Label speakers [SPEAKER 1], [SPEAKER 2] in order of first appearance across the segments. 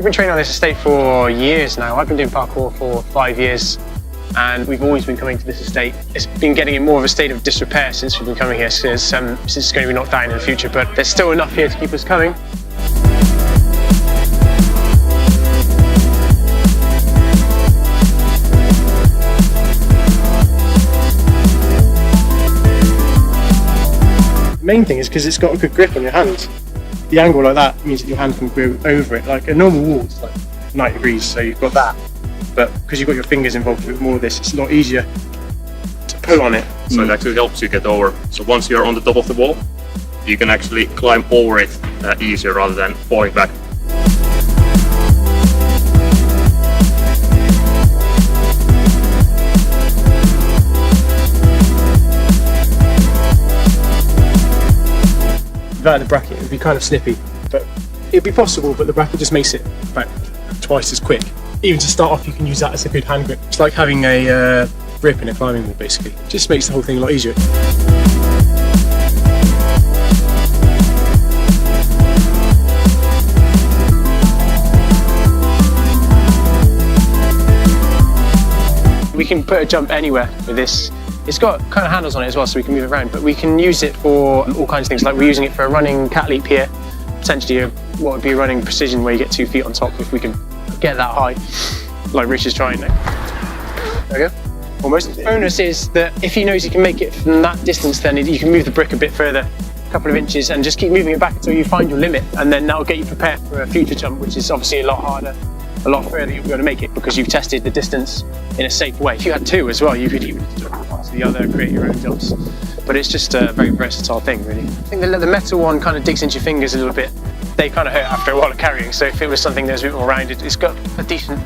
[SPEAKER 1] been training on this estate for years now. I've been doing parkour for 5 years, and we've always been coming to this estate. It's been getting in more of a state of disrepair since we've been coming here, since it's going to be knocked down in the future, but there's still enough here to keep us coming. The main thing is because it's got a good grip on your hand. The angle like that means that your hand can go over it. Like a normal wall is like 90 degrees, so you've got that. But because you've got your fingers involved with more of this, it's a lot easier to pull on it.
[SPEAKER 2] So it actually helps you get over. So once you're on the top of the wall, you can actually climb over it easier rather than falling back.
[SPEAKER 1] Without the bracket, it would be kind of slippy, but it'd be possible, but the bracket just makes it about twice as quick. Even to start off, you can use that as a good hand grip. It's like having a grip in a climbing wall, basically. It just makes the whole thing a lot easier. We can put a jump anywhere with this. It's got kind of handles on it as well, so we can move it around, but we can use it for all kinds of things. Like we're using it for a running cat leap here, potentially what would be a running precision where you get 2 feet on top if we can get that high, like Rich is trying now. There we go, almost. The bonus is that if he knows he can make it from that distance, then you can move the brick a bit further, a couple of inches, and just keep moving it back until you find your limit, and then that'll get you prepared for a future jump, which is obviously a lot harder, a lot further you'll be able to make it because you've tested the distance in a safe way. If you had 2 as well, you could even jump one to the other, create your own jumps. But it's just a very versatile thing, really. I think the metal one kind of digs into your fingers a little bit. They kind of hurt after a while of carrying, so if it was something that was a bit more rounded, it's got a decent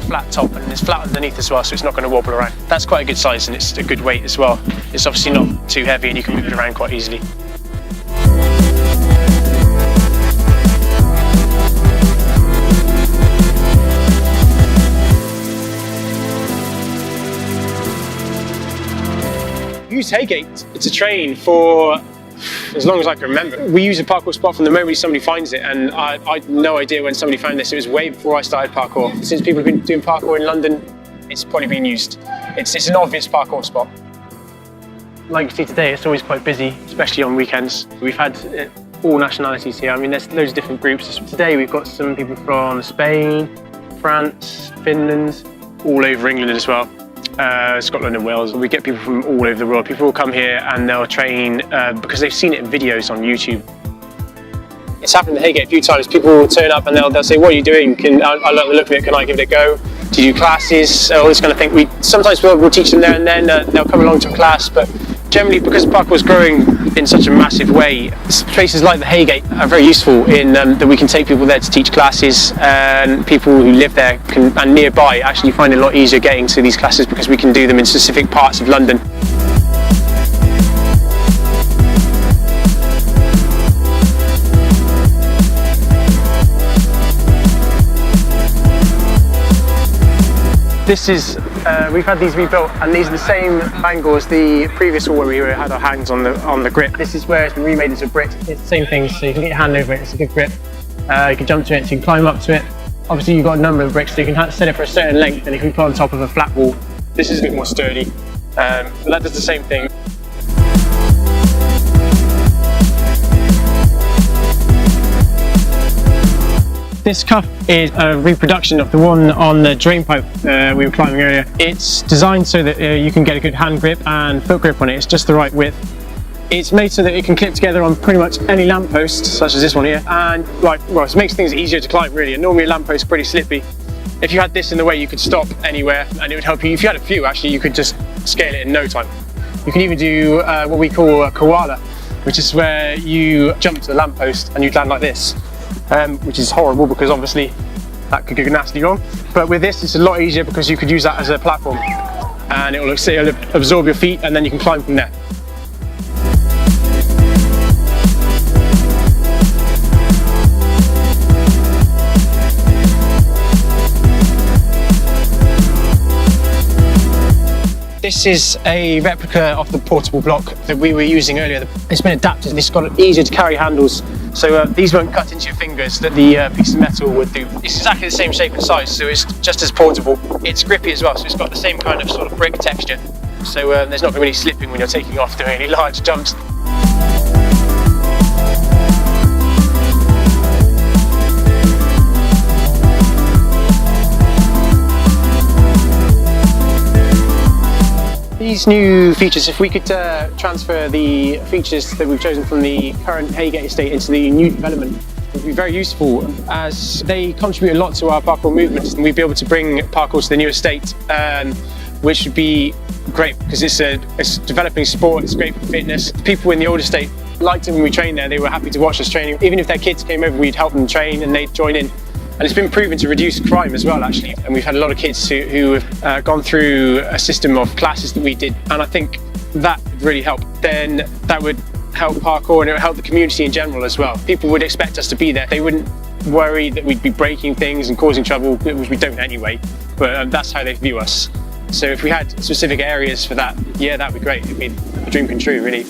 [SPEAKER 1] flat top and it's flat underneath as well, so it's not going to wobble around. That's quite a good size and it's a good weight as well. It's obviously not too heavy and you can move it around quite easily. We use Heygate to train for as long as I can remember. We use a parkour spot from the moment somebody finds it, and I had no idea when somebody found this. It was way before I started parkour. Since people have been doing parkour in London, it's probably been used. It's an obvious parkour spot. Like you see today, it's always quite busy, especially on weekends. We've had all nationalities here. I mean, there's loads of different groups. Today we've got some people from Spain, France, Finland, all over England as well. Scotland and Wales. We get people from all over the world. People will come here and they'll train because they've seen it in videos on YouTube. It's happened in Heygate a few times. People will turn up and they'll say, "What are you doing? I like the look of it. Can I give it a go? Do you do classes?" All this kind of thing. Sometimes we'll teach them there and then. They'll come along to a class, but generally, because parkour is growing in such a massive way, places like the Heygate are very useful in that we can take people there to teach classes, and people who live there and nearby actually find it a lot easier getting to these classes because we can do them in specific parts of London. This is, we've had these rebuilt, and these are the same angle as the previous wall where we had our hands on the grip. This is where it's been remade as a brick. It's the same thing, so you can get your hand over it, it's a good grip. You can jump to it, so you can climb up to it. Obviously you've got a number of bricks, so you can set it for a certain length, and if you put on top of a flat wall, this is a bit more sturdy. But that does the same thing. This cuff is a reproduction of the one on the drain pipe we were climbing earlier. It's designed so that you can get a good hand grip and foot grip on it. It's just the right width. It's made so that it can clip together on pretty much any lamppost, such as this one here, and it makes things easier to climb really. And normally a lamppost is pretty slippy. If you had this in the way, you could stop anywhere and it would help you. If you had a few, actually, you could just scale it in no time. You can even do what we call a koala, which is where you jump to the lamppost and you land like this. Which is horrible because obviously that could go nasty wrong. But with this, it's a lot easier because you could use that as a platform and it'll absorb your feet and then you can climb from there. This is a replica of the portable block that we were using earlier. It's been adapted. It's got easier to carry handles So these won't cut into your fingers that the piece of metal would do. It's exactly the same shape and size, so it's just as portable. It's grippy as well, so it's got the same kind of sort of brick texture. So there's not going to be any slipping when you're taking off doing any large jumps. These new features, if we could transfer the features that we've chosen from the current Heygate Estate into the new development, it would be very useful, as they contribute a lot to our parkour movement, and we'd be able to bring parkour to the new estate, which would be great because it's a developing sport. It's great for fitness. People in the old estate liked it when we trained there. They were happy to watch us training. Even if their kids came over, we'd help them train and they'd join in. And it's been proven to reduce crime as well, actually. And we've had a lot of kids who have gone through a system of classes that we did. And I think that would really help. Then that would help parkour, and it would help the community in general as well. People would expect us to be there. They wouldn't worry that we'd be breaking things and causing trouble, which we don't anyway. But that's how they view us. So if we had specific areas for that, yeah, that'd be great. It'd be a dream come true, really.